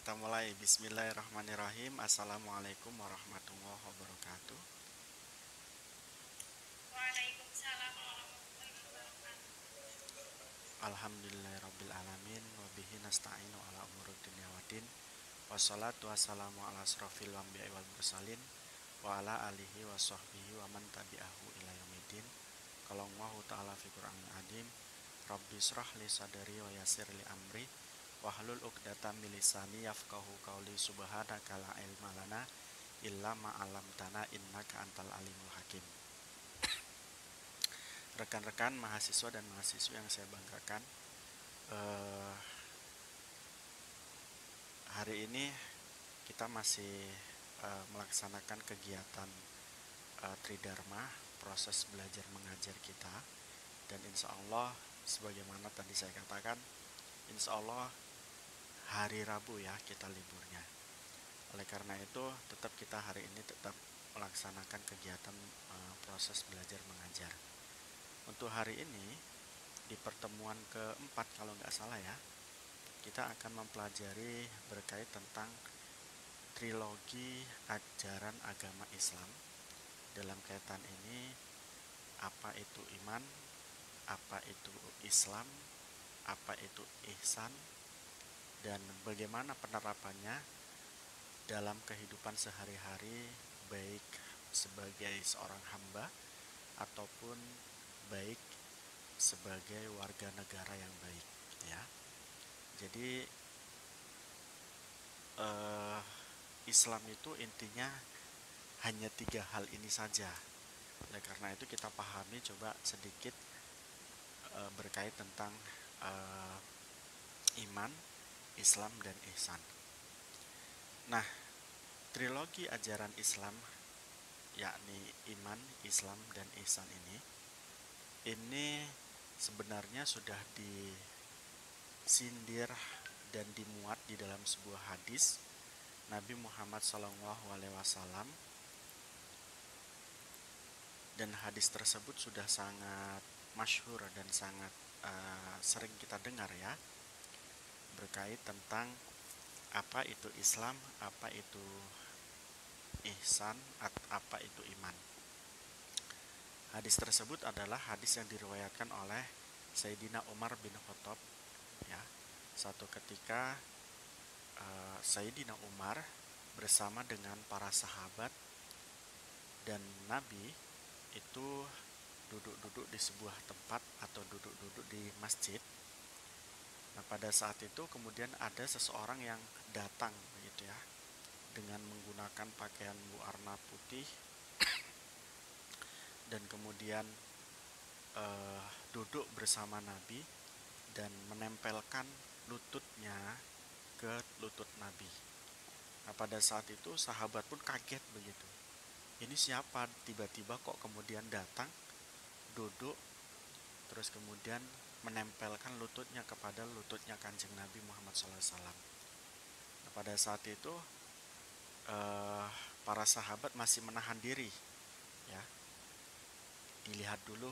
kita mulai. Bismillahirrahmanirrahim. Assalamualaikum warahmatullahi wabarakatuh. Waalaikumsalam warahmatullahi wabarakatuh. Alhamdulillahirrabbilalamin. Wabihi nasta'inu ala umuri dunya waddin. Wassalatu wassalamu ala asrofil anbiya'i wal mursalin. Wa ala alihi wa sahbihi wa man tabi'ahu ila yaumiddin. Qala Allahu ta'ala fi Qur'anil adim. Rabbi shrah li sadri wa yassir li amri. Wahlul 'uqdatam min lisani yafqahu qawli. Subhanaka la ilma lana illa ma 'allamtana innaka antal alimul hakim. Rekan-rekan mahasiswa dan mahasiswi yang saya banggakan, hari ini kita masih melaksanakan kegiatan Tridharma, proses belajar mengajar kita, dan insya Allah sebagaimana tadi saya katakan, insya Allah hari Rabu ya kita liburnya. Oleh karena itu kita hari ini tetap melaksanakan kegiatan proses belajar mengajar. Untuk hari ini di pertemuan keempat kalau nggak salah ya, kita akan mempelajari berkait tentang trilogi ajaran agama Islam. Dalam kaitan ini, apa itu iman, apa itu Islam, apa itu ihsan, dan bagaimana penerapannya dalam kehidupan sehari-hari, baik sebagai seorang hamba ataupun baik sebagai warga negara yang baik ya. Jadi Islam itu intinya hanya 3 hal ini saja. Oleh karena itu kita pahami coba sedikit berkait tentang iman, Islam, dan ihsan. Nah, trilogi ajaran Islam yakni iman, Islam, dan ihsan ini sebenarnya sudah disindir dan dimuat di dalam sebuah hadis Nabi Muhammad SAW, dan hadis tersebut sudah sangat masyhur dan sangat sering kita dengar ya, berkait tentang apa itu Islam, apa itu ihsan, apa itu iman. Hadis tersebut adalah hadis yang diriwayatkan oleh Sayyidina Umar bin Khattab ya. Satu ketika Sayyidina Umar bersama dengan para sahabat dan Nabi itu duduk-duduk di sebuah tempat atau duduk-duduk di masjid. Nah, pada saat itu kemudian ada seseorang yang datang begitu ya, dengan menggunakan pakaian berwarna putih dan kemudian duduk bersama Nabi dan menempelkan lututnya ke lutut Nabi. Nah, pada saat itu sahabat pun kaget begitu. Ini siapa? Tiba-tiba kok kemudian datang, duduk, terus kemudian menempelkan lututnya kepada lututnya Kanjeng Nabi Muhammad SAW. Nah, pada saat itu para sahabat masih menahan diri ya. Dilihat dulu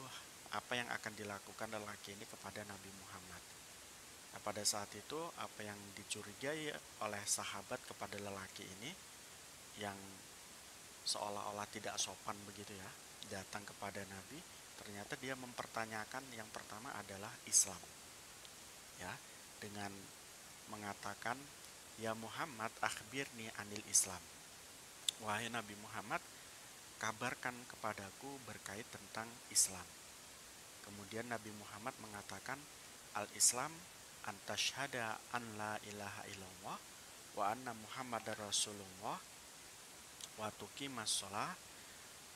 apa yang akan dilakukan lelaki ini kepada Nabi Muhammad. Nah, pada saat itu apa yang dicurigai oleh sahabat kepada lelaki ini yang seolah-olah tidak sopan begitu ya, datang kepada Nabi, ternyata dia mempertanyakan yang pertama adalah Islam ya, dengan mengatakan, ya Muhammad akhbirni anil Islam, wahai Nabi Muhammad, kabarkan kepadaku berkait tentang Islam. Kemudian Nabi Muhammad mengatakan, al-Islam antashhada an la ilaha illallah wa anna muhammadar rasulullah wa tuqimas shalah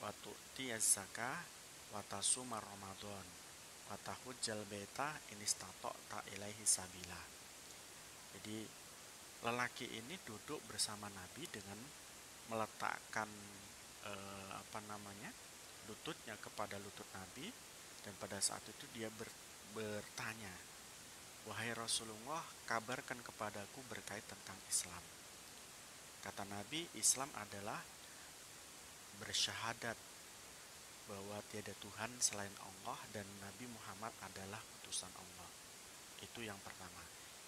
wa tu'tiyaz zakah wa tasumar ramadan wa tahujjal baita in istata'ta ilaihi sabila. Jadi lelaki ini duduk bersama Nabi dengan meletakkan lututnya kepada lutut Nabi, dan pada saat itu dia bertanya, wahai Rasulullah, kabarkan kepadaku berkait tentang Islam. Kata Nabi, Islam adalah bersyahadat bahwa tiada Tuhan selain Allah dan Nabi Muhammad adalah utusan Allah. Itu yang pertama.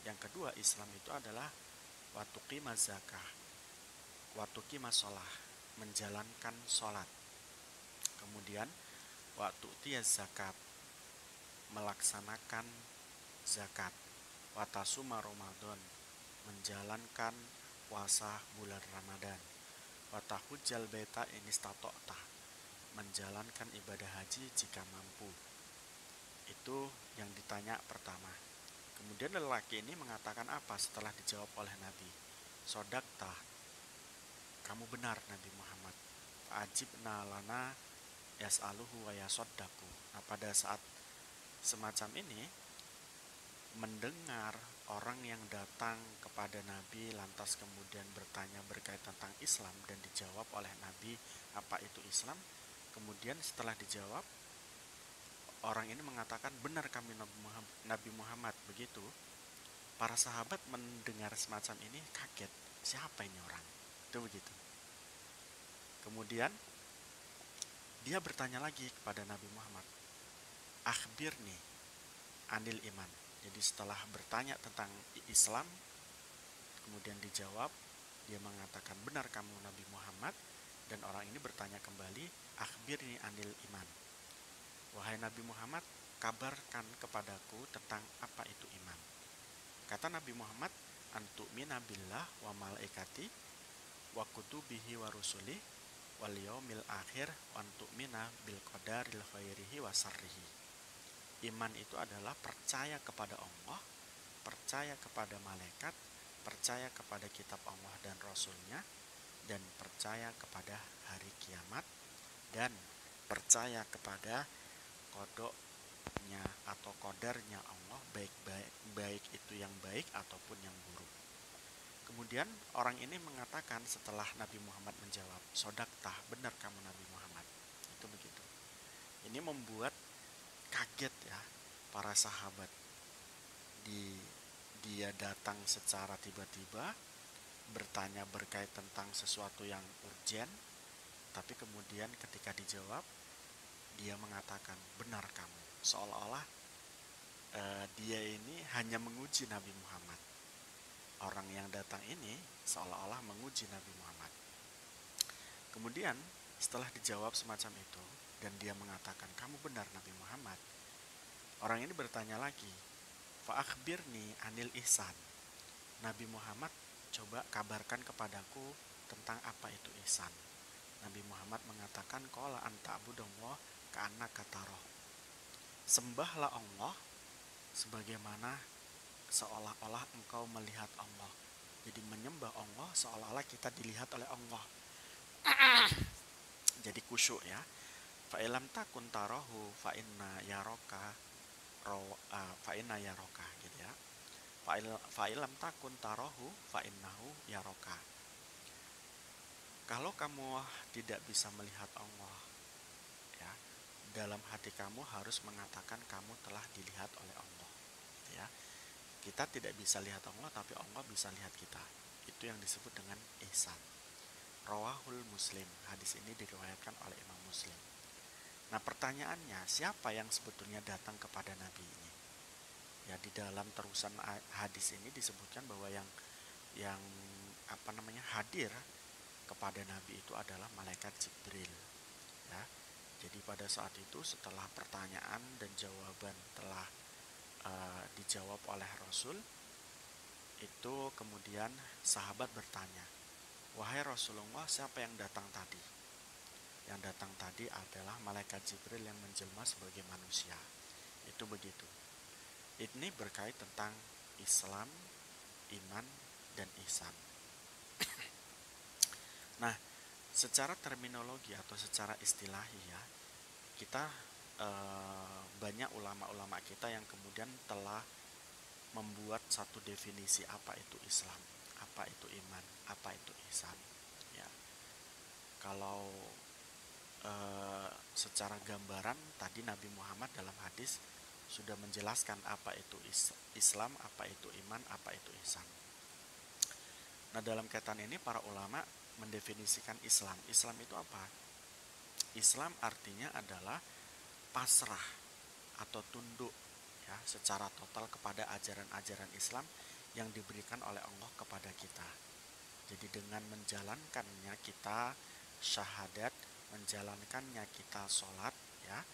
Yang kedua, Islam itu adalah wa tuqimaz zakah, wa tuqimas shalah, menjalankan sholat. Kemudian wa tu'tiyaz zakat, melaksanakan zakat. Wa tasuma Ramadan, menjalankan puasa bulan Ramadan. Wa tahujjal baita in istata'ta, menjalankan ibadah haji jika mampu. Itu yang ditanya pertama. Kemudian lelaki ini mengatakan apa setelah dijawab oleh Nabi? Sodakta, kamu benar Nabi Muhammad. Ajibna lana yas'aluhu wa yasoddaku. Nah, pada saat semacam ini, mendengar orang yang datang kepada Nabi lantas kemudian bertanya berkaitan tentang Islam dan dijawab oleh Nabi apa itu Islam. Kemudian setelah dijawab, orang ini mengatakan benar kami Nabi Muhammad. Begitu para sahabat mendengar semacam ini kaget, siapa ini orang? Itu begitu. Kemudian dia bertanya lagi kepada Nabi Muhammad, akhbirni anil iman. Jadi setelah bertanya tentang Islam, kemudian dijawab, dia mengatakan benar kamu Nabi Muhammad. Dan orang ini bertanya kembali, akhbirni anil iman. Wahai Nabi Muhammad, kabarkan kepadaku tentang apa itu iman. Kata Nabi Muhammad, antu'mina billah wa malaikati wa kutubihi wa rusulih wal yaumil akhir wa antu'mina bil qadaril khairihi wa sarrihi. Iman itu adalah percaya kepada Allah, percaya kepada malaikat, percaya kepada kitab Allah dan Rasulnya, dan percaya kepada hari kiamat, dan percaya kepada kodoknya atau kodarnya Allah, baik itu yang baik ataupun yang buruk. Kemudian orang ini mengatakan setelah Nabi Muhammad menjawab, sodaktah, benar kamu Nabi Muhammad. Itu begitu. Ini membuat kaget ya para sahabat. Dia datang secara tiba-tiba bertanya berkait tentang sesuatu yang urgen, tapi kemudian ketika dijawab dia mengatakan benar kamu, seolah-olah dia ini hanya menguji Nabi Muhammad. Orang yang datang ini seolah-olah menguji Nabi Muhammad. Kemudian setelah dijawab semacam itu dan dia mengatakan kamu benar Nabi Muhammad, orang ini bertanya lagi, fa akhbirni anil ihsan. Nabi Muhammad, coba kabarkan kepadaku tentang apa itu ihsan. Nabi Muhammad mengatakan qala anta abudallah ka'annaka tarahu. Sembahlah Allah sebagaimana seolah-olah engkau melihat Allah. Jadi menyembah Allah seolah-olah kita dilihat oleh Allah. Jadi khusyuk ya. Fa ilam takun tarahu fa inna yaraka gitu ya. Fa ilam takun tarahu fa innahu yaraka. Kalau kamu tidak bisa melihat Allah, ya, dalam hati kamu harus mengatakan kamu telah dilihat oleh Allah. Gitu ya. Kita tidak bisa lihat Allah, tapi Allah bisa lihat kita. Itu yang disebut dengan ihsan. Rawahul Muslim. Hadis ini diriwayatkan oleh Imam Muslim. Nah, pertanyaannya, siapa yang sebetulnya datang kepada Nabi ini? Ya, di dalam terusan hadis ini disebutkan bahwa yang hadir kepada Nabi itu adalah malaikat Jibril. Ya. Jadi pada saat itu setelah pertanyaan dan jawaban telah dijawab oleh Rasul, itu kemudian sahabat bertanya, wahai Rasulullah, siapa yang datang tadi? Yang datang tadi adalah malaikat Jibril yang menjelma sebagai manusia. Itu begitu. Ini berkait tentang Islam, iman, dan ihsan. Nah, secara terminologi atau secara istilahi ya, kita banyak ulama-ulama kita yang kemudian telah membuat satu definisi apa itu Islam, apa itu iman, apa itu ihsan. Ya, kalau secara gambaran tadi Nabi Muhammad dalam hadis sudah menjelaskan apa itu Islam, apa itu iman, apa itu ihsan. Nah, dalam kaitan ini para ulama mendefinisikan Islam. Islam itu apa? Islam artinya adalah pasrah atau tunduk ya secara total kepada ajaran-ajaran Islam yang diberikan oleh Allah kepada kita. Jadi dengan menjalankannya kita syahadat, menjalankannya kita sholat, ya,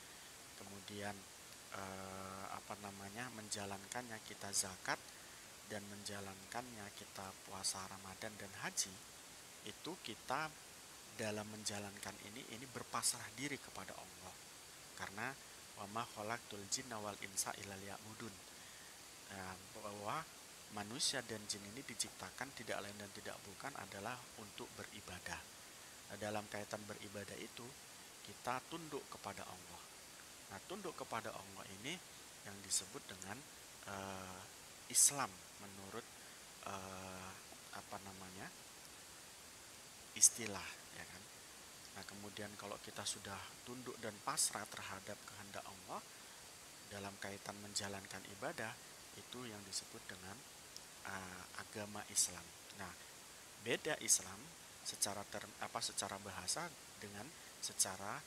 kemudian menjalankannya kita zakat, dan menjalankannya kita puasa Ramadan dan haji, itu kita dalam menjalankan ini berpasrah diri kepada Allah. Karena wa ma khalaqtul jinna wal insa illa liya'budun, bahwa manusia dan jin ini diciptakan tidak lain dan tidak bukan adalah untuk beribadah. Nah, dalam kaitan beribadah itu kita tunduk kepada Allah. Nah, tunduk kepada Allah ini yang disebut dengan Islam menurut istilah, ya kan. Nah, kemudian kalau kita sudah tunduk dan pasrah terhadap kehendak Allah dalam kaitan menjalankan ibadah, itu yang disebut dengan agama Islam. Nah, beda Islam secara bahasa dengan secara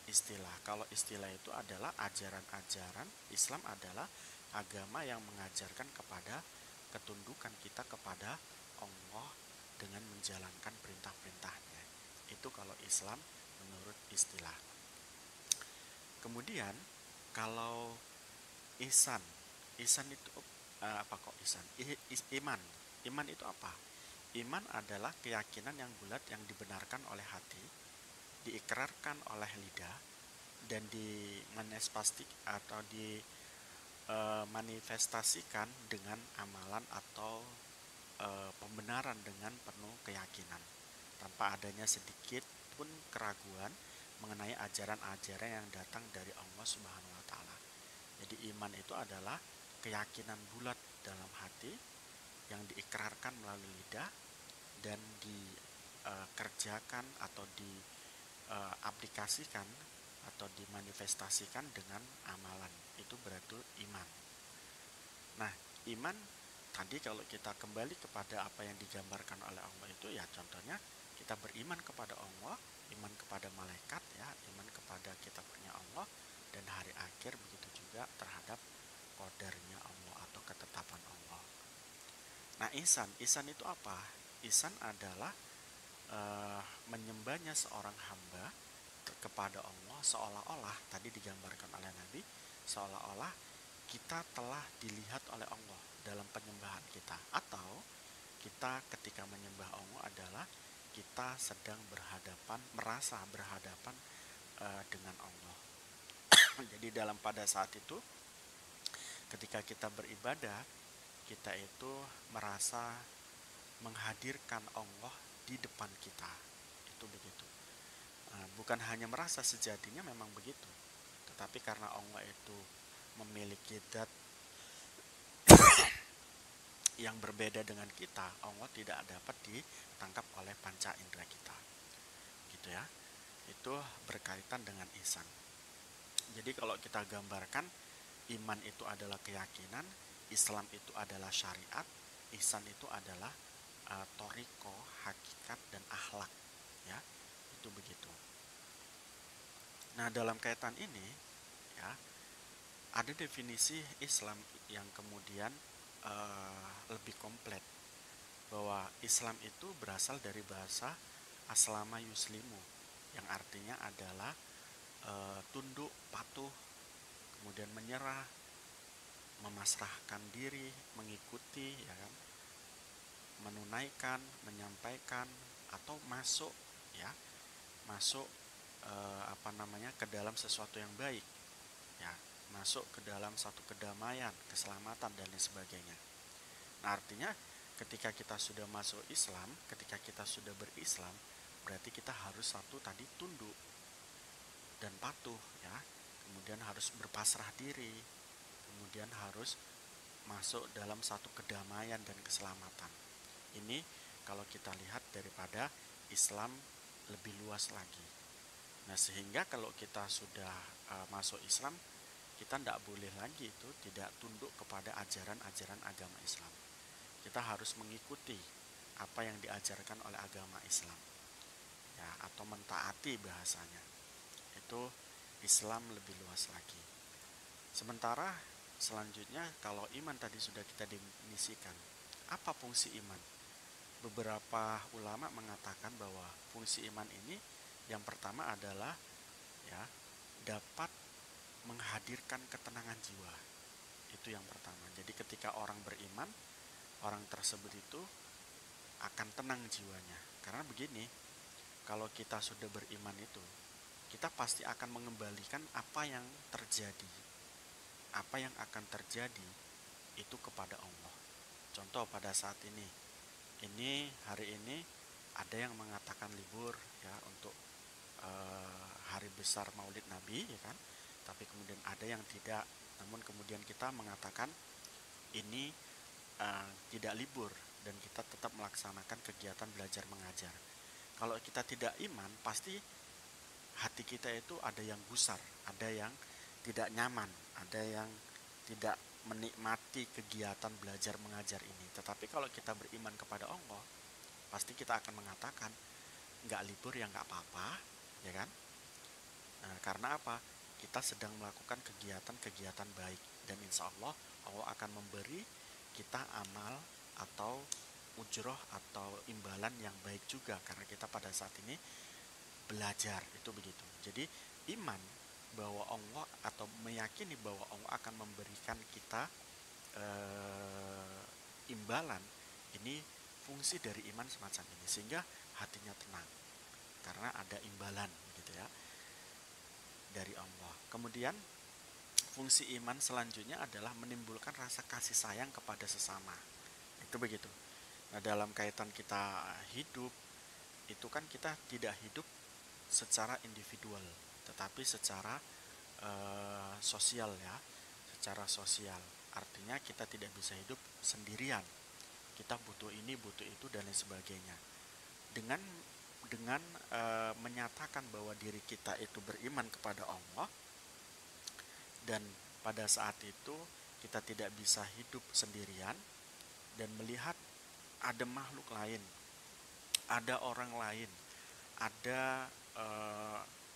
istilah. Kalau istilah itu adalah ajaran-ajaran Islam, adalah agama yang mengajarkan kepada ketundukan kita kepada Allah dengan menjalankan perintah-perintahnya. Itu kalau Islam menurut istilah. Kemudian kalau ihsan itu apa kok ihsan? Iman itu apa? Iman adalah keyakinan yang bulat yang dibenarkan oleh hati, diikrarkan oleh lidah, dan dimanifestasikan dengan amalan atau pembenaran dengan penuh keyakinan, tanpa adanya sedikit pun keraguan mengenai ajaran-ajaran yang datang dari Allah Subhanahu wa taala. Jadi iman itu adalah keyakinan bulat dalam hati yang diikrarkan melalui lidah dan dikerjakan atau diaplikasikan atau dimanifestasikan dengan amalan. Itu berarti iman. Nah, iman tadi kalau kita kembali kepada apa yang digambarkan oleh Allah itu, ya contohnya kita beriman kepada Allah, iman kepada malaikat, ya, iman kepada kitabnya Allah dan hari akhir, begitu juga terhadap qadarnya Allah atau ketetapan Allah. Nah, ihsan itu apa? Ihsan adalah menyembahnya seorang hamba kepada Allah seolah-olah, tadi digambarkan oleh Nabi, seolah-olah kita telah dilihat oleh Allah dalam penyembahan kita, atau kita ketika menyembah Allah adalah kita sedang merasa berhadapan dengan Allah. Jadi pada saat itu ketika kita beribadah, kita itu merasa menghadirkan Allah di depan kita. Itu begitu. Bukan hanya merasa, sejatinya memang begitu. Tetapi karena Allah itu memiliki zat yang berbeda dengan kita, Allah tidak dapat ditangkap oleh panca indera kita. Gitu ya. Itu berkaitan dengan ihsan. Jadi kalau kita gambarkan, iman itu adalah keyakinan, Islam itu adalah syariat, ihsan itu adalah thoriqo, hakikat, dan akhlak, ya, itu begitu. Nah, dalam kaitan ini, ya, ada definisi Islam yang kemudian lebih komplit, bahwa Islam itu berasal dari bahasa aslama yuslimu, yang artinya adalah tunduk, patuh, kemudian menyerah, memasrahkan diri, mengikuti, ya kan, menunaikan, menyampaikan, atau masuk, ya, masuk ke dalam sesuatu yang baik, ya, masuk ke dalam satu kedamaian, keselamatan, dan lain sebagainya. Nah, artinya ketika kita sudah masuk Islam, ketika kita sudah berislam, berarti kita harus satu tadi, tunduk dan patuh, ya, kemudian harus berpasrah diri, kemudian harus masuk dalam satu kedamaian dan keselamatan. Ini kalau kita lihat daripada Islam lebih luas lagi. Nah, sehingga kalau kita sudah masuk Islam, kita tidak boleh lagi itu tidak tunduk kepada ajaran-ajaran agama Islam. Kita harus mengikuti apa yang diajarkan oleh agama Islam, ya, atau mentaati bahasanya. Itu Islam lebih luas lagi. Sementara selanjutnya kalau iman tadi sudah kita definisikan, apa fungsi iman? Beberapa ulama mengatakan bahwa fungsi iman ini yang pertama adalah ya dapat menghadirkan ketenangan jiwa. Itu yang pertama. Jadi ketika orang beriman, orang tersebut itu akan tenang jiwanya. Karena begini, kalau kita sudah beriman itu, kita pasti akan mengembalikan apa yang terjadi. Apa yang akan terjadi itu kepada Allah. Contoh pada saat ini hari ini ada yang mengatakan libur ya untuk hari besar Maulid Nabi ya kan. Tapi kemudian ada yang tidak. Namun kemudian kita mengatakan ini tidak libur dan kita tetap melaksanakan kegiatan belajar mengajar. Kalau kita tidak iman, pasti hati kita itu ada yang gusar, ada yang tidak nyaman, ada yang tidak menikmati kegiatan belajar mengajar ini. Tetapi kalau kita beriman kepada Allah, pasti kita akan mengatakan nggak libur ya nggak apa-apa, ya kan? Nah, karena apa? Kita sedang melakukan kegiatan-kegiatan baik dan insya Allah Allah akan memberi kita amal atau ujroh atau imbalan yang baik juga karena kita pada saat ini belajar itu begitu. Jadi iman bahwa Allah atau meyakini bahwa Allah akan memberikan kita imbalan ini fungsi dari iman semacam ini sehingga hatinya tenang karena ada imbalan gitu ya dari Allah. Kemudian fungsi iman selanjutnya adalah menimbulkan rasa kasih sayang kepada sesama. Itu begitu. Nah, dalam kaitan kita hidup itu kan kita tidak hidup secara individual, tetapi secara sosial ya, secara sosial. Artinya kita tidak bisa hidup sendirian. Kita butuh ini, butuh itu dan lain sebagainya. Dengan menyatakan bahwa diri kita itu beriman kepada Allah dan pada saat itu kita tidak bisa hidup sendirian dan melihat ada makhluk lain, ada orang lain, ada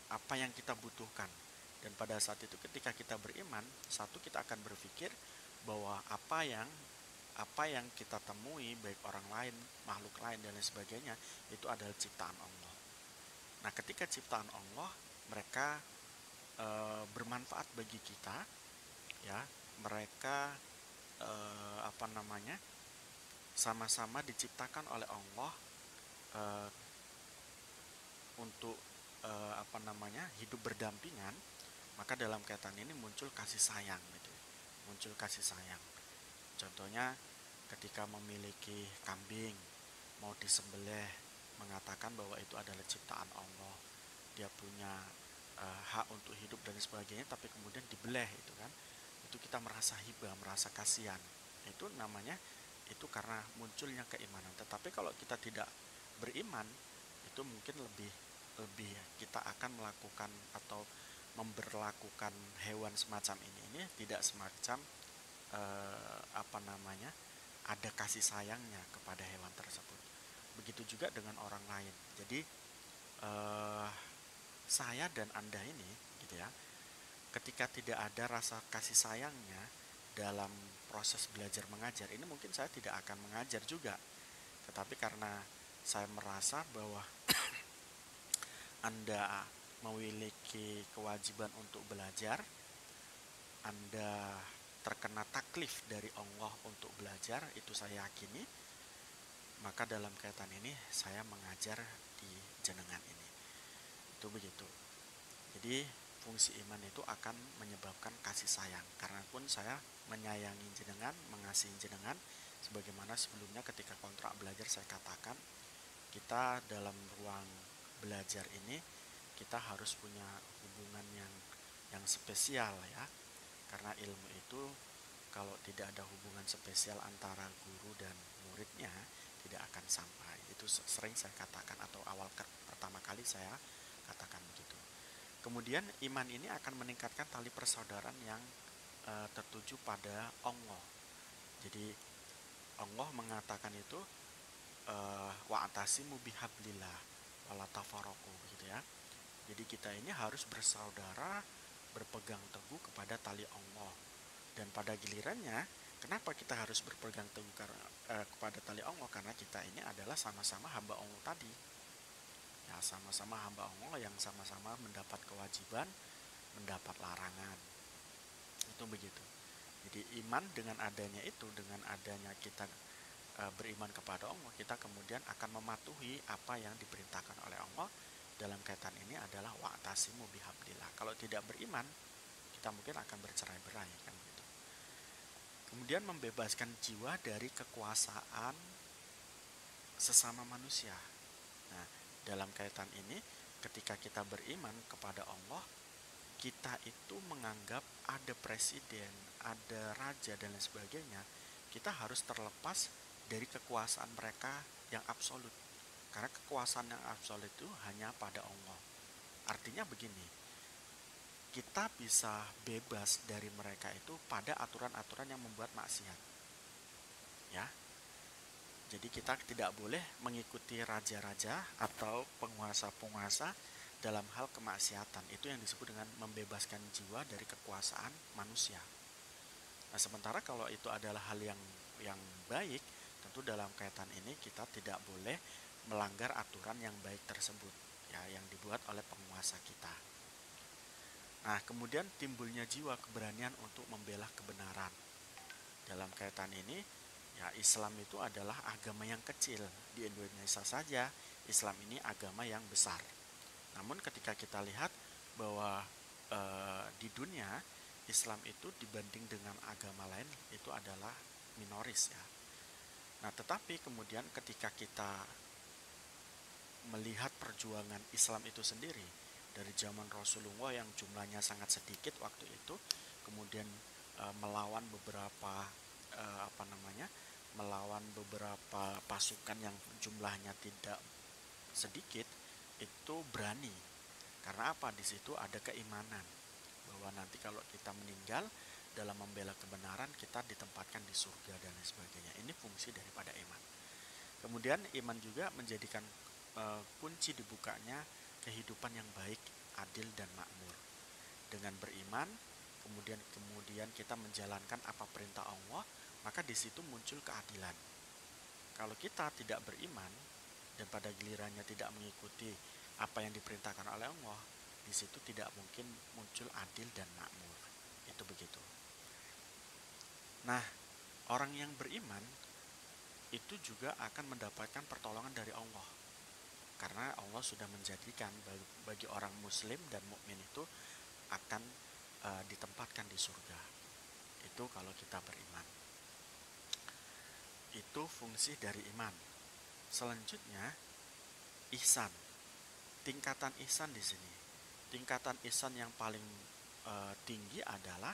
apa yang kita butuhkan. Dan pada saat itu ketika kita beriman, satu kita akan berpikir bahwa apa yang kita temui baik orang lain, makhluk lain dan lain sebagainya itu adalah ciptaan Allah. Nah, ketika ciptaan Allah mereka bermanfaat bagi kita, ya mereka sama-sama diciptakan oleh Allah untuk hidup berdampingan, maka dalam kaitan ini muncul kasih sayang gitu. Muncul kasih sayang. Contohnya ketika memiliki kambing mau disembelih mengatakan bahwa itu adalah ciptaan Allah. Dia punya hak untuk hidup dan sebagainya tapi kemudian dibeleh itu kan. Itu kita merasa hibah, merasa kasihan. Itu namanya itu karena munculnya keimanan. Tetapi kalau kita tidak beriman itu mungkin lebih kita akan melakukan atau memberlakukan hewan semacam ini tidak semacam ada kasih sayangnya kepada hewan tersebut. Begitu juga dengan orang lain. Jadi saya dan Anda ini gitu ya, ketika tidak ada rasa kasih sayangnya dalam proses belajar mengajar ini mungkin saya tidak akan mengajar juga. Tetapi karena saya merasa bahwa Anda memiliki kewajiban untuk belajar, Anda terkena taklif dari Allah untuk belajar, itu saya yakini, maka dalam kaitan ini saya mengajar di jenengan ini. Itu begitu. Jadi fungsi iman itu akan menyebabkan kasih sayang. Karena pun saya menyayangi jenengan, mengasihi jenengan, sebagaimana sebelumnya ketika kontrak belajar saya katakan, kita dalam ruang belajar ini kita harus punya hubungan yang spesial ya, karena ilmu itu kalau tidak ada hubungan spesial antara guru dan muridnya tidak akan sampai. Itu sering saya katakan atau pertama kali saya katakan begitu. Kemudian iman ini akan meningkatkan tali persaudaraan yang tertuju pada Allah. Jadi Allah mengatakan itu wa'tasimu bihablillah wala tafarraqu gitu ya. Jadi kita ini harus bersaudara, berpegang teguh kepada tali Allah. Dan pada gilirannya Kenapa kita harus berpegang teguh kepada tali Allah? Karena kita ini adalah sama-sama hamba Allah tadi. Ya, sama-sama hamba Allah yang sama-sama mendapat kewajiban, mendapat larangan. Itu begitu. Jadi iman dengan adanya itu, dengan adanya kita beriman kepada Allah, kita kemudian akan mematuhi apa yang diperintahkan oleh Allah. Dalam kaitan ini adalah wa'tasimu bihablillah. Kalau tidak beriman, kita mungkin akan bercerai-berai kan gitu. Kemudian membebaskan jiwa dari kekuasaan sesama manusia. Nah, dalam kaitan ini ketika kita beriman kepada Allah, kita itu menganggap ada presiden, ada raja dan lain sebagainya, kita harus terlepas dari kekuasaan mereka yang absolut. Karena kekuasaan yang absolut itu hanya pada Allah. Artinya begini, kita bisa bebas dari mereka itu pada aturan-aturan yang membuat maksiat. Ya. Jadi kita tidak boleh mengikuti raja-raja atau penguasa-penguasa dalam hal kemaksiatan. Itu yang disebut dengan membebaskan jiwa dari kekuasaan manusia. Nah, sementara kalau itu adalah hal yang baik, tentu dalam kaitan ini kita tidak boleh melanggar aturan yang baik tersebut, ya, yang dibuat oleh penguasa kita. Nah, kemudian timbulnya jiwa keberanian untuk membela kebenaran. Dalam kaitan ini, ya, Islam itu adalah agama yang kecil. Di Indonesia saja, Islam ini agama yang besar. Namun ketika kita lihat bahwa di dunia, Islam itu dibanding dengan agama lain itu adalah minoris, ya. Nah, tetapi kemudian ketika kita melihat perjuangan Islam itu sendiri dari zaman Rasulullah yang jumlahnya sangat sedikit waktu itu, kemudian melawan beberapa melawan beberapa pasukan yang jumlahnya tidak sedikit, itu berani. Karena apa? Di situ ada keimanan bahwa nanti kalau kita meninggal dalam membela kebenaran, kita ditempatkan di surga dan lain sebagainya. Ini fungsi daripada iman. Kemudian iman juga menjadikan kunci dibukanya kehidupan yang baik, adil dan makmur. Dengan beriman, kemudian kita menjalankan apa perintah Allah, maka di situ muncul keadilan. Kalau kita tidak beriman dan pada gilirannya tidak mengikuti apa yang diperintahkan oleh Allah, di situ tidak mungkin muncul adil dan makmur. Itu begitu. Nah, orang yang beriman itu juga akan mendapatkan pertolongan dari Allah. Karena Allah sudah menjadikan bagi orang muslim dan mukmin itu akan ditempatkan di surga. Itu kalau kita beriman. Itu fungsi dari iman. Selanjutnya, ihsan. Tingkatan ihsan di sini. Tingkatan ihsan yang paling tinggi adalah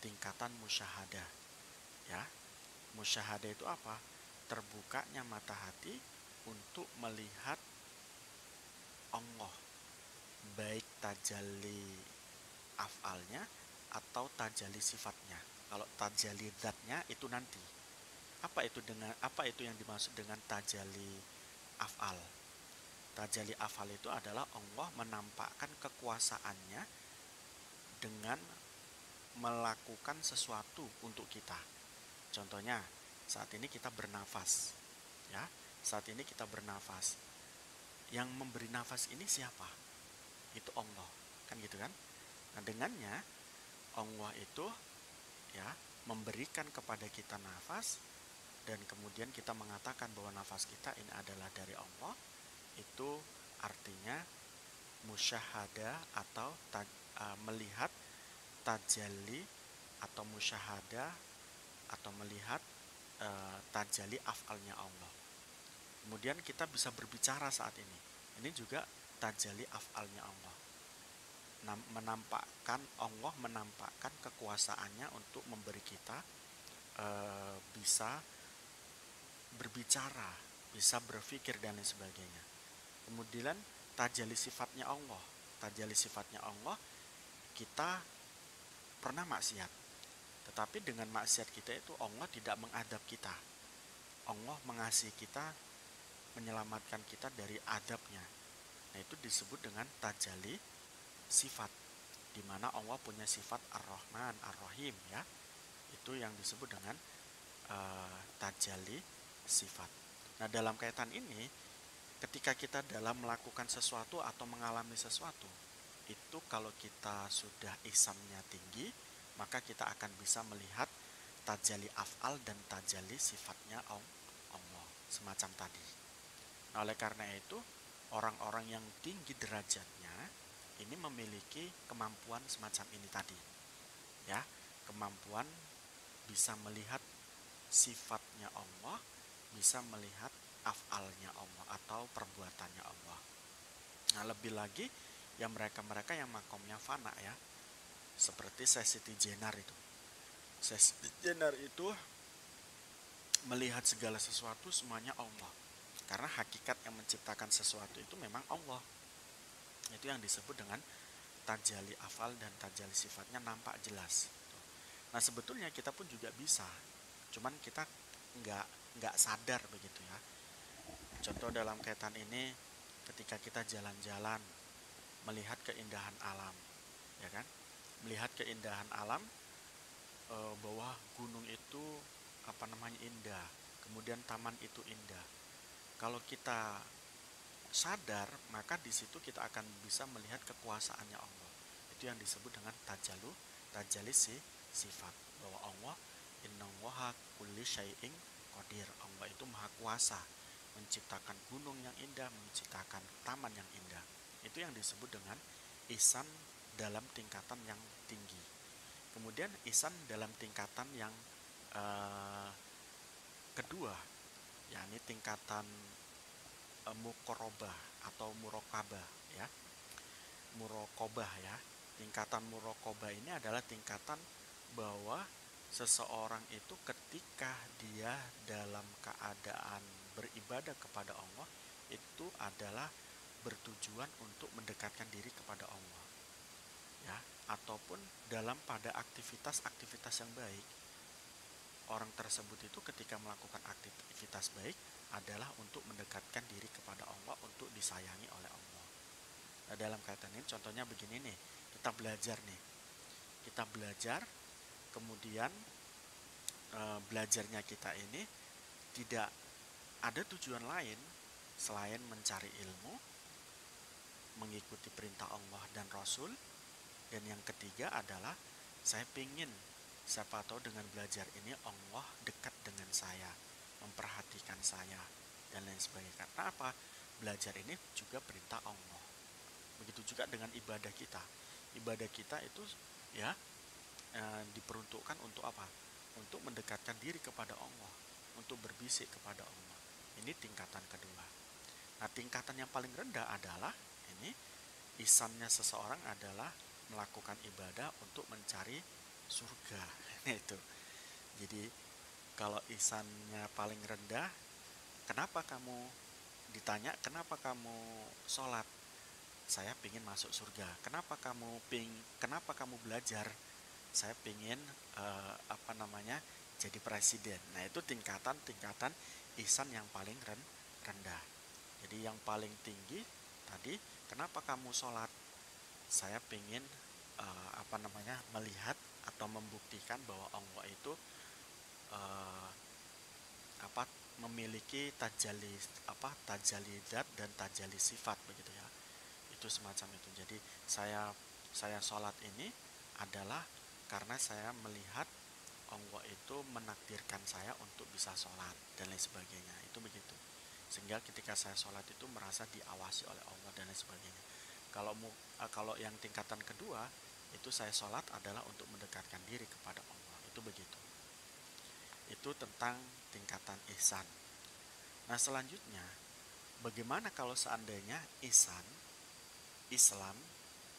tingkatan musyahadah. Ya. Musyahadah itu apa? Terbukanya mata hati untuk melihat Allah, baik tajalli af'alnya atau tajalli sifatnya. Kalau tajalli zatnya itu nanti. Apa itu yang dimaksud dengan tajalli af'al? Tajalli af'al itu adalah Allah menampakkan kekuasaannya dengan melakukan sesuatu untuk kita. Contohnya, saat ini kita bernafas. Ya, saat ini kita bernafas. Yang memberi nafas ini siapa? Itu Allah, kan gitu kan? Nah, dengannya Allah itu, ya, memberikan kepada kita nafas dan kemudian kita mengatakan bahwa nafas kita ini adalah dari Allah. Itu artinya musyahadah atau melihat tajalli atau musyahadah atau melihat tajalli af'alnya Allah. Kemudian kita bisa berbicara saat ini. Ini juga tajalli af'alnya Allah. Allah menampakkan kekuasaannya untuk memberi kita bisa berbicara, bisa berpikir dan lain sebagainya. Kemudian tajalli sifatnya Allah. Tajalli sifatnya Allah, kita pernah maksiat. Tetapi dengan maksiat kita itu Allah tidak mengadab kita. Allah mengasihi kita, menyelamatkan kita dari adabnya. Nah, itu disebut dengan tajalli sifat, di mana Allah punya sifat Ar-Rahman, Ar-Rahim, ya. Itu yang disebut dengan tajalli sifat. Nah, dalam kaitan ini, ketika kita dalam melakukan sesuatu atau mengalami sesuatu, itu kalau kita sudah isamnya tinggi, maka kita akan bisa melihat tajalli af'al dan tajalli sifatnya Allah, semacam tadi. Nah, oleh karena itu, orang-orang yang tinggi derajatnya ini memiliki kemampuan semacam ini tadi, ya, kemampuan bisa melihat sifatnya Allah, bisa melihat af'alnya Allah atau perbuatannya Allah. Nah, lebih lagi yang mereka-mereka yang makomnya fana, ya, seperti Siti Jenar itu. Siti Jenar itu melihat segala sesuatu semuanya Allah, karena hakikat yang menciptakan sesuatu itu memang Allah. Itu yang disebut dengan tajalli afal dan tajalli sifatnya nampak jelas. Nah, sebetulnya kita pun juga bisa, cuman kita nggak sadar begitu, ya. Contoh dalam kaitan ini, ketika kita jalan-jalan melihat keindahan alam, ya kan, melihat keindahan alam, bahwa gunung itu indah, kemudian taman itu indah. Kalau kita sadar, maka di situ kita akan bisa melihat kekuasaannya Allah. Itu yang disebut dengan tajalli sifat, bahwa Allah innallaha kulli syai'in qadir. Allah itu maha kuasa menciptakan gunung yang indah, menciptakan taman yang indah. Itu yang disebut dengan ihsan dalam tingkatan yang tinggi. Kemudian ihsan dalam tingkatan yang kedua, yakni tingkatan muqarabah atau muraqabah, ya. Muraqabah, ya. Tingkatan muraqabah ini adalah tingkatan bahwa seseorang itu ketika dia dalam keadaan beribadah kepada Allah itu adalah bertujuan untuk mendekatkan diri kepada Allah, ya, ataupun dalam pada aktivitas-aktivitas yang baik. Orang tersebut itu ketika melakukan aktivitas baik adalah untuk mendekatkan diri kepada Allah, untuk disayangi oleh Allah. Nah, dalam kaitan ini contohnya begini nih, kita belajar nih. Kita belajar, kemudian belajarnya kita ini tidak ada tujuan lain selain mencari ilmu, mengikuti perintah Allah dan Rasul. Dan yang ketiga adalah saya ingin, siapa tahu dengan belajar ini Allah dekat dengan saya, memperhatikan saya, dan lain sebagainya. Karena apa? Belajar ini juga perintah Allah. Begitu juga dengan ibadah kita. Ibadah kita itu, ya, diperuntukkan untuk apa? Untuk mendekatkan diri kepada Allah, untuk berbisik kepada Allah. Ini tingkatan kedua. Nah, tingkatan yang paling rendah adalah ini, ihsannya seseorang adalah melakukan ibadah untuk mencari surga. Itu. Jadi kalau ihsannya paling rendah, kenapa kamu ditanya, kenapa kamu sholat? Saya pingin masuk surga. Kenapa kamu belajar? Saya pingin jadi presiden. Nah, itu tingkatan ihsan yang paling rendah. Jadi yang paling tinggi tadi, kenapa kamu sholat? Saya pingin melihat atau membuktikan bahwa Allah itu memiliki tajalli dat dan tajalli sifat, begitu, ya. Itu semacam itu. Jadi saya sholat ini adalah karena saya melihat Allah itu menakdirkan saya untuk bisa sholat dan lain sebagainya. Itu begitu. Sehingga ketika saya sholat itu merasa diawasi oleh Allah dan lain sebagainya. Kalau yang tingkatan kedua itu saya sholat adalah untuk mendekatkan diri kepada Allah. Itu begitu. Itu tentang tingkatan ihsan. Nah, selanjutnya, bagaimana kalau seandainya ihsan, Islam,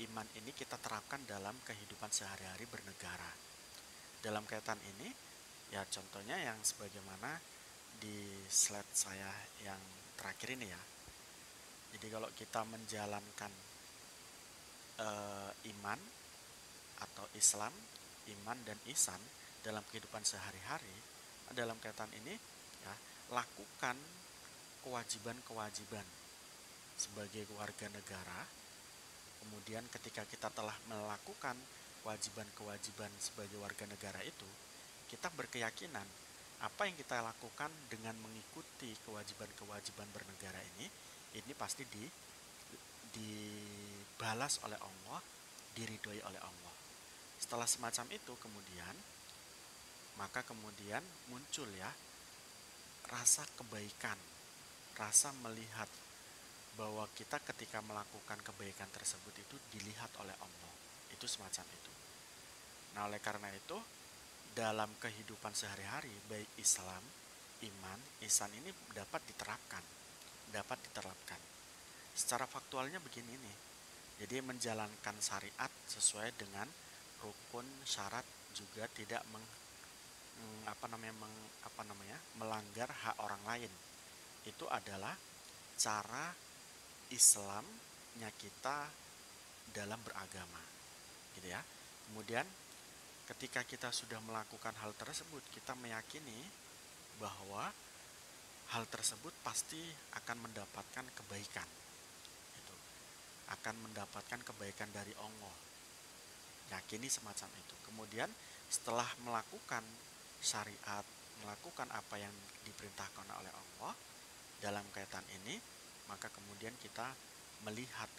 iman ini kita terapkan dalam kehidupan sehari-hari bernegara? Dalam kaitan ini, ya, contohnya yang sebagaimana di slide saya yang terakhir ini, ya. Jadi kalau kita menjalankan iman atau Islam, iman dan ihsan dalam kehidupan sehari-hari, dalam kaitan ini, ya, lakukan kewajiban-kewajiban sebagai warga negara. Kemudian ketika kita telah melakukan kewajiban-kewajiban sebagai warga negara itu, kita berkeyakinan apa yang kita lakukan dengan mengikuti kewajiban-kewajiban bernegara ini pasti dibalas oleh Allah, diridhoi oleh Allah. Setelah semacam itu kemudian, maka kemudian muncul ya rasa kebaikan, rasa melihat bahwa kita ketika melakukan kebaikan tersebut itu dilihat oleh Allah. Itu semacam itu. Nah, oleh karena itu dalam kehidupan sehari-hari baik Islam, iman, ihsan ini dapat diterapkan. Secara faktualnya begini nih. Jadi menjalankan syariat sesuai dengan rukun syarat juga tidak melanggar hak orang lain. Itu adalah cara Islamnya kita dalam beragama, gitu ya. Kemudian ketika kita sudah melakukan hal tersebut, kita meyakini bahwa hal tersebut pasti akan mendapatkan kebaikan. Itu akan mendapatkan kebaikan dari Allah. Yakini semacam itu. Kemudian setelah melakukan syariat, melakukan apa yang diperintahkan oleh Allah dalam kaitan ini, maka kemudian kita melihat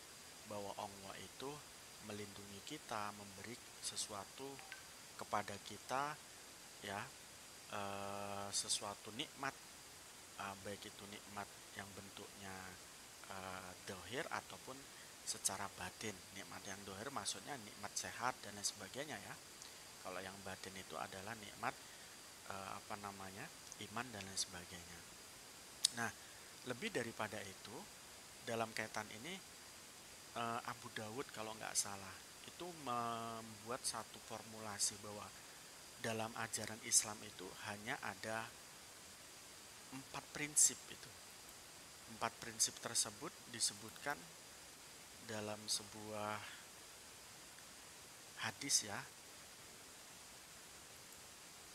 bahwa Allah itu melindungi kita, memberi sesuatu kepada kita, ya, sesuatu nikmat, baik itu nikmat yang bentuknya dohir ataupun secara batin. Nikmat yang dohir maksudnya nikmat sehat dan lain sebagainya ya. Kalau yang batin itu adalah nikmat iman dan lain sebagainya. Nah, lebih daripada itu, dalam kaitan ini Abu Dawud kalau nggak salah itu membuat satu formulasi bahwa dalam ajaran Islam itu hanya ada 4 prinsip itu. 4 prinsip tersebut disebutkan dalam sebuah hadis ya.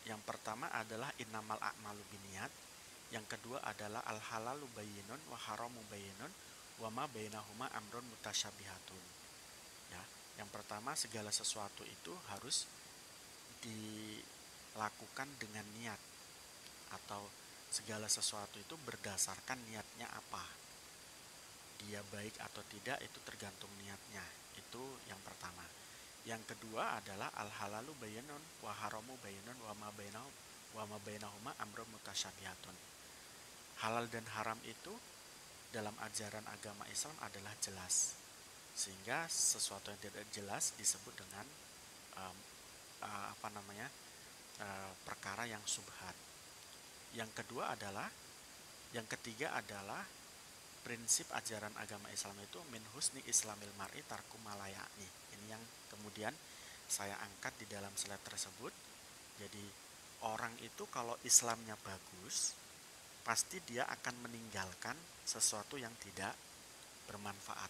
Yang pertama adalah innamal a'malu binniyat. Yang kedua adalah al halalu bayyinun wa haramu bayyinun wa ma bainahuma amrun mutasyabihatun. Ya, yang pertama segala sesuatu itu harus dilakukan dengan niat, atau segala sesuatu itu berdasarkan niatnya apa. Dia baik atau tidak itu tergantung niatnya. Itu yang pertama. Yang kedua adalah al halalu bayyinun wa haramu bayyinun wa ma bainahuma amrun mutasyabihatun. Halal dan haram itu dalam ajaran agama Islam adalah jelas, sehingga sesuatu yang tidak jelas disebut dengan perkara yang subhat. Yang ketiga adalah prinsip ajaran agama Islam itu min husni islamil mar'i tarku malayani. Ini yang kemudian saya angkat di dalam slide tersebut. Jadi orang itu kalau Islamnya bagus, pasti dia akan meninggalkan sesuatu yang tidak bermanfaat.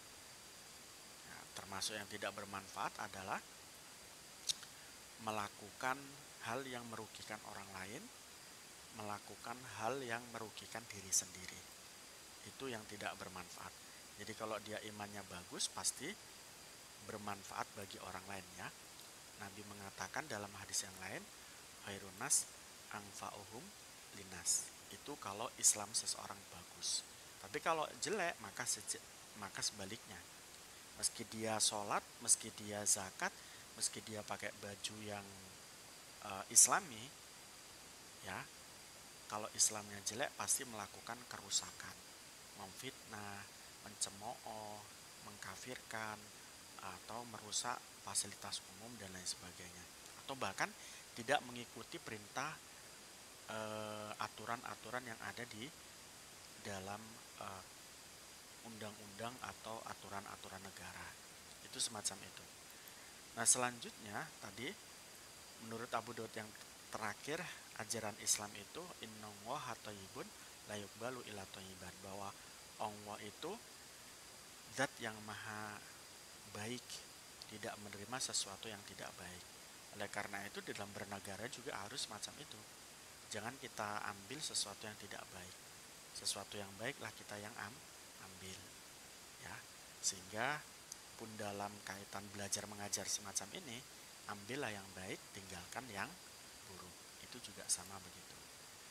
Nah, termasuk yang tidak bermanfaat adalah melakukan hal yang merugikan orang lain, melakukan hal yang merugikan diri sendiri. Itu yang tidak bermanfaat. Jadi kalau dia imannya bagus, pasti bermanfaat bagi orang lain ya. Nabi mengatakan dalam hadis yang lain, khairun nas anfa'uhum linas. Itu kalau Islam seseorang bagus. Tapi kalau jelek maka sebaliknya. Meski dia sholat, meski dia zakat, meski dia pakai baju yang Islami, ya, kalau Islamnya jelek pasti melakukan kerusakan, memfitnah, mencemooh, mengkafirkan, atau merusak fasilitas umum dan lain sebagainya, atau bahkan tidak mengikuti perintah aturan-aturan yang ada di dalam undang-undang atau aturan-aturan negara. Itu semacam itu. Nah, selanjutnya tadi menurut Abu Daud yang terakhir, ajaran Islam itu innallaha thayyibun la yuqbalu illa thayyiban, bahwa Allah itu zat yang maha baik, tidak menerima sesuatu yang tidak baik. Oleh karena itu di dalam bernegara juga harus macam itu. Jangan kita ambil sesuatu yang tidak baik. Sesuatu yang baiklah kita yang ambil. Ya, sehingga pun dalam kaitan belajar mengajar semacam ini, ambillah yang baik, tinggalkan yang buruk. Itu juga sama begitu.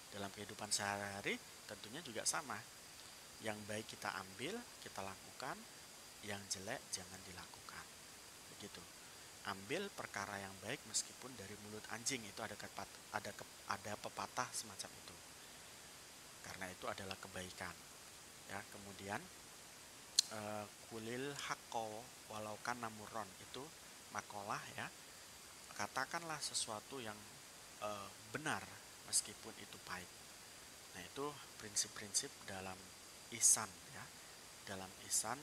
Dalam kehidupan sehari-hari tentunya juga sama. Yang baik kita ambil, kita lakukan, yang jelek jangan dilakukan. Begitu. Ambil perkara yang baik meskipun dari mulut anjing, itu ada pepatah semacam itu. Karena itu adalah kebaikan. Ya, kemudian kulil hakko walau kana murron, itu makalah ya. Katakanlah sesuatu yang benar meskipun itu pahit. Nah, itu prinsip-prinsip dalam ihsan ya. Dalam ihsan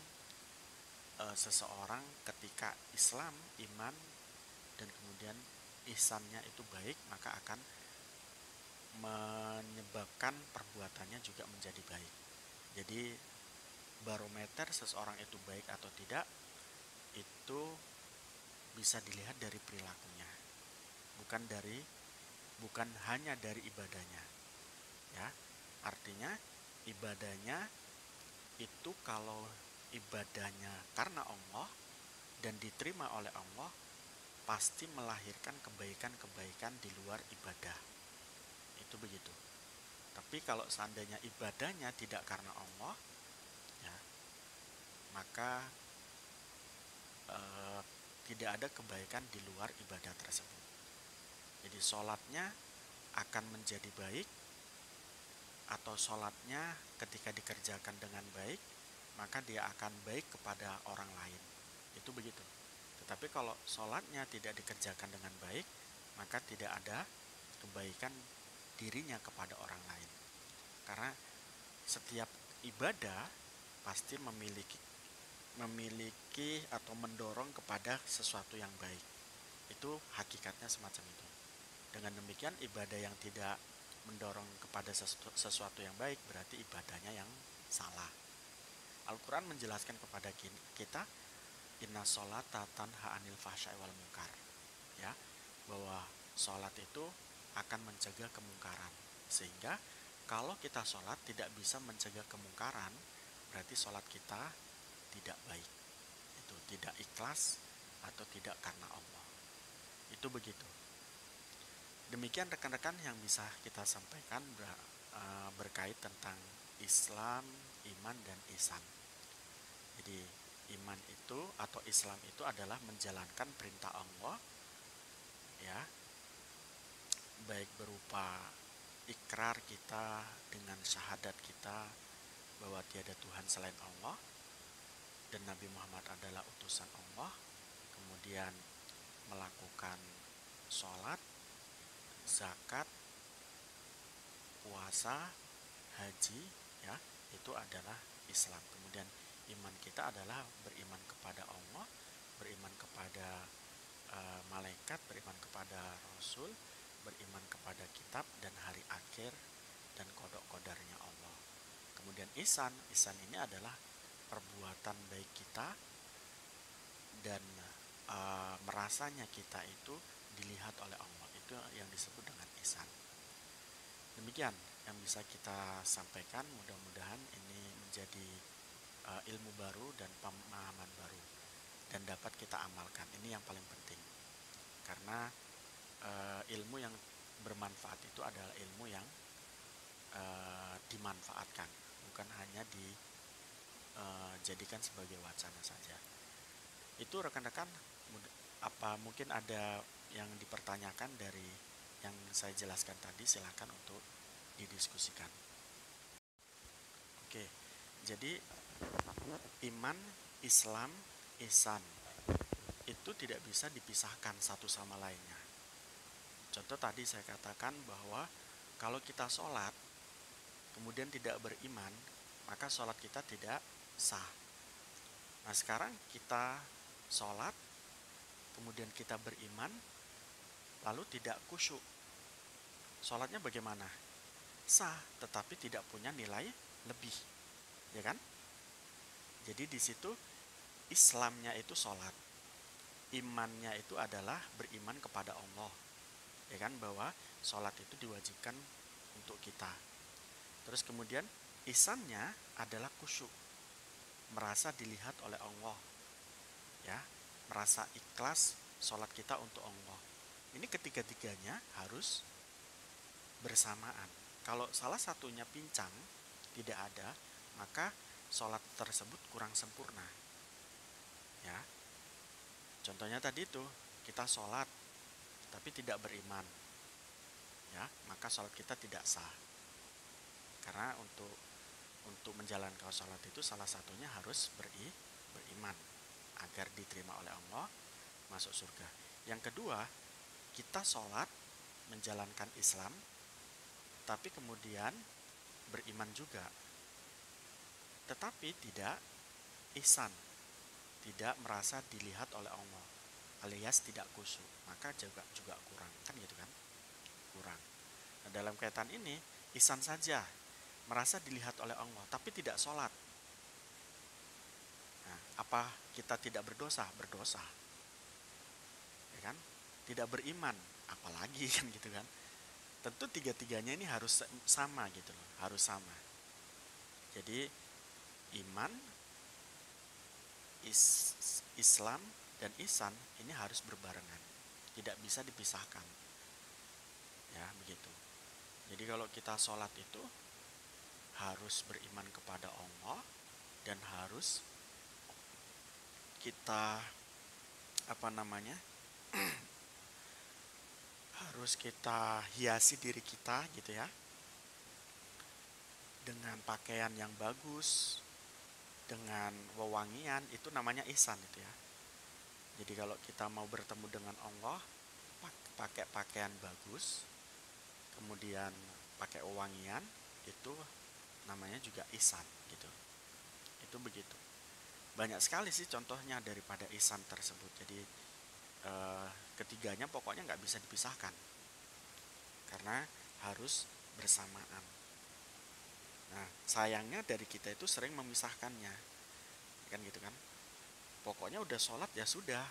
seseorang ketika Islam, iman, dan kemudian ihsannya itu baik, maka akan menyebabkan perbuatannya juga menjadi baik. Jadi barometer seseorang itu baik atau tidak itu bisa dilihat dari perilakunya, bukan hanya dari ibadahnya. Ya, artinya ibadahnya itu kalau ibadahnya karena Allah dan diterima oleh Allah, pasti melahirkan kebaikan-kebaikan di luar ibadah. Itu begitu. Tapi kalau seandainya ibadahnya tidak karena Allah, ya, maka tidak ada kebaikan di luar ibadah tersebut. Jadi sholatnya akan menjadi baik, atau sholatnya ketika dikerjakan dengan baik, maka dia akan baik kepada orang lain. Itu begitu. Tetapi kalau sholatnya tidak dikerjakan dengan baik, maka tidak ada kebaikan dirinya kepada orang lain. Karena setiap ibadah pasti memiliki atau mendorong kepada sesuatu yang baik. Itu hakikatnya semacam itu. Dengan demikian ibadah yang tidak mendorong kepada sesuatu yang baik berarti ibadahnya yang salah. Al-Quran menjelaskan kepada kita, inna sholata tanha anil fahsya'i wal munkar, ya, bahwa sholat itu akan mencegah kemungkaran. Sehingga kalau kita sholat tidak bisa mencegah kemungkaran, berarti sholat kita tidak baik. Itu tidak ikhlas atau tidak karena Allah. Itu begitu. Demikian rekan-rekan yang bisa kita sampaikan berkait tentang Islam, iman, dan ihsan. Jadi iman itu atau Islam itu adalah menjalankan perintah Allah, ya, baik berupa ikrar kita dengan syahadat kita bahwa tiada Tuhan selain Allah dan Nabi Muhammad adalah utusan Allah, kemudian melakukan sholat, zakat, puasa, haji, ya, itu adalah Islam. Kemudian iman kita adalah beriman kepada Allah, beriman kepada malaikat, beriman kepada Rasul, beriman kepada kitab dan hari akhir dan qada-qadarnya Allah. Kemudian ihsan ini adalah perbuatan baik kita dan merasanya kita itu dilihat oleh Allah. Itu yang disebut dengan ihsan. Demikian yang bisa kita sampaikan. Mudah-mudahan ini menjadi ilmu baru dan pemahaman baru dan dapat kita amalkan. Ini yang paling penting, karena ilmu yang bermanfaat itu adalah ilmu yang dimanfaatkan, bukan hanya dijadikan sebagai wacana saja. Itu rekan-rekan, apa mungkin ada yang dipertanyakan dari yang saya jelaskan tadi? Silakan untuk didiskusikan. Oke, jadi iman, Islam, ihsan itu tidak bisa dipisahkan satu sama lainnya. Contoh tadi saya katakan bahwa kalau kita sholat kemudian tidak beriman, maka sholat kita tidak sah. Nah, sekarang kita sholat kemudian kita beriman lalu tidak khusyuk, sholatnya bagaimana? Sah, tetapi tidak punya nilai lebih, ya kan? Jadi di situ Islamnya itu sholat, imannya itu adalah beriman kepada Allah, ya kan, bahwa sholat itu diwajibkan untuk kita. Terus kemudian ihsannya adalah khusyuk, merasa dilihat oleh Allah, ya, merasa ikhlas sholat kita untuk Allah. Ini ketiga-tiganya harus bersamaan. Kalau salah satunya pincang, tidak ada, maka sholat tersebut kurang sempurna. Ya, contohnya tadi itu kita sholat tapi tidak beriman, ya, maka sholat kita tidak sah. Karena untuk menjalankan sholat itu salah satunya harus beriman agar diterima oleh Allah, masuk surga. Yang kedua, kita sholat menjalankan Islam tapi kemudian beriman juga, tetapi tidak ihsan, tidak merasa dilihat oleh Allah, alias tidak khusyuk, maka juga kurang, kan gitu kan, kurang. Nah, dalam kaitan ini ihsan saja, merasa dilihat oleh Allah tapi tidak sholat. Nah, apa kita tidak berdosa? Berdosa, ya kan? Tidak beriman, apalagi kan gitu kan. Tentu tiga-tiganya ini harus sama gitu loh, harus sama. Jadi iman, Islam dan ihsan ini harus berbarengan, tidak bisa dipisahkan. Ya, begitu. Jadi kalau kita sholat itu harus beriman kepada Allah dan harus kita harus kita hiasi diri kita gitu ya, dengan pakaian yang bagus, dengan wewangian, itu namanya ihsan itu ya. Jadi kalau kita mau bertemu dengan Allah, pakai pakaian bagus, kemudian pakai wewangian, itu namanya juga ihsan gitu. Itu begitu. Banyak sekali sih contohnya daripada ihsan tersebut. Jadi ketiganya pokoknya nggak bisa dipisahkan karena harus bersamaan. Nah, sayangnya dari kita itu sering memisahkannya, kan gitu kan. Pokoknya udah sholat ya sudah,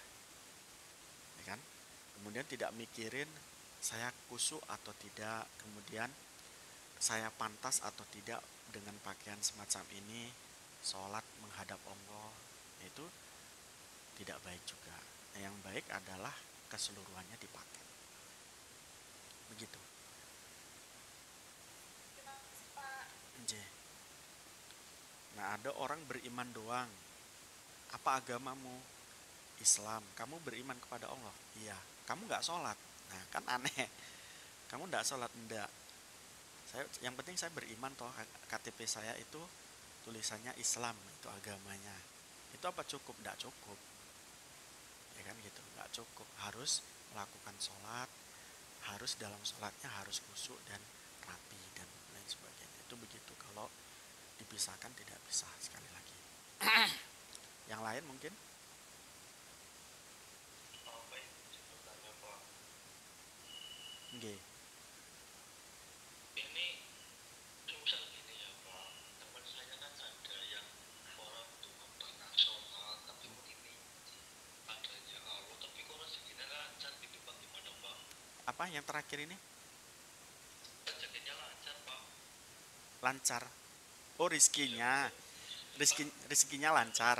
ya kan. Kemudian tidak mikirin saya khusyuk atau tidak, kemudian saya pantas atau tidak dengan pakaian semacam ini sholat menghadap Allah. Itu tidak baik juga. Nah, yang baik adalah keseluruhannya dipakai. Begitu. Nah, ada orang beriman doang. Apa agamamu? Islam. Kamu beriman kepada Allah? Iya. Kamu nggak sholat? Nah, kan aneh. Kamu nggak sholat? Enggak. Yang penting saya beriman toh. KTP saya itu tulisannya Islam, itu agamanya. Itu apa cukup? Nggak cukup. Ya kan gitu, nggak cukup. Harus melakukan sholat, harus dalam sholatnya harus khusyuk dan rapi dan lain sebagainya. Itu begitu. Kalau dipisahkan tidak bisa, sekali lagi. Yang lain mungkin? Nggih. Ini misal gini ya Pak, teman saya kan ada yang orang tuh nggak pernah sholat tapi ini adanya Allah tapi kok rezekinya lancar gitu Pak, gimana Pak? Apa yang terakhir ini? Rezekinya lancar Pak. Lancar. Oh, Iya, rezekinya lancar.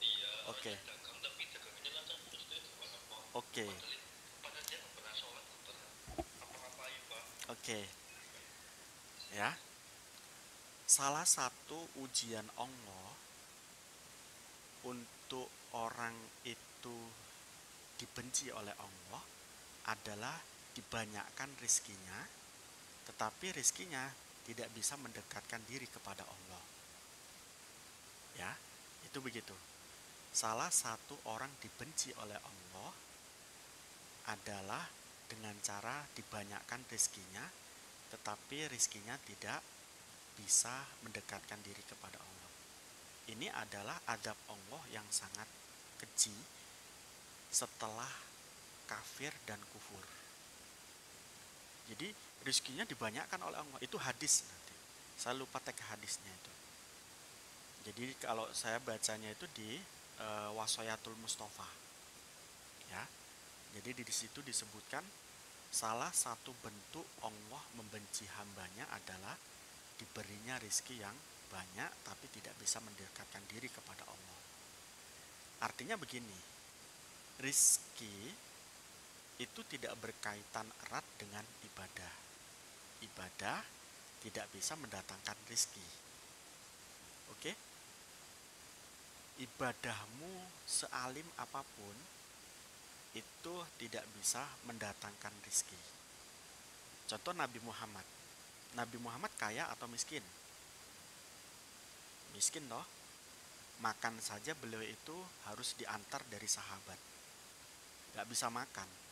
iya, Oke. hanya dagang tapi dagangannya lancar terus itu gimana Pak? Oke. Padahal dia nggak pernah sholat, nggak pernah apa-apain Pak. Oke. Ya. Salah satu ujian Allah untuk orang itu dibenci oleh Allah adalah dibanyakkan rizkinya, tetapi rizkinya tidak bisa mendekatkan diri kepada Allah. Ya, itu begitu. Salah satu orang dibenci oleh Allah adalah dengan cara dibanyakkan rizkinya, tetapi rizkinya tidak bisa mendekatkan diri kepada Allah. Ini adalah adab Allah yang sangat keji setelah kafir dan kufur. Jadi rizkinya dibanyakkan oleh Allah. Itu hadis nanti. Saya lupa teks hadisnya itu. Jadi kalau saya bacanya itu di Wasoyatul Mustafa. Ya. Jadi di situ disebutkan salah satu bentuk Allah membenci hambanya adalah diberinya rizki yang banyak tapi tidak bisa mendekatkan diri kepada Allah. Artinya begini, rizki itu tidak berkaitan erat dengan ibadah. ibadah tidak bisa mendatangkan rizki. Oke? Ibadahmu sealim apapun itu tidak bisa mendatangkan rizki. Contoh Nabi Muhammad. Nabi Muhammad kaya atau miskin? Miskin toh. Makan saja beliau itu harus diantar dari sahabat. Gak bisa makan.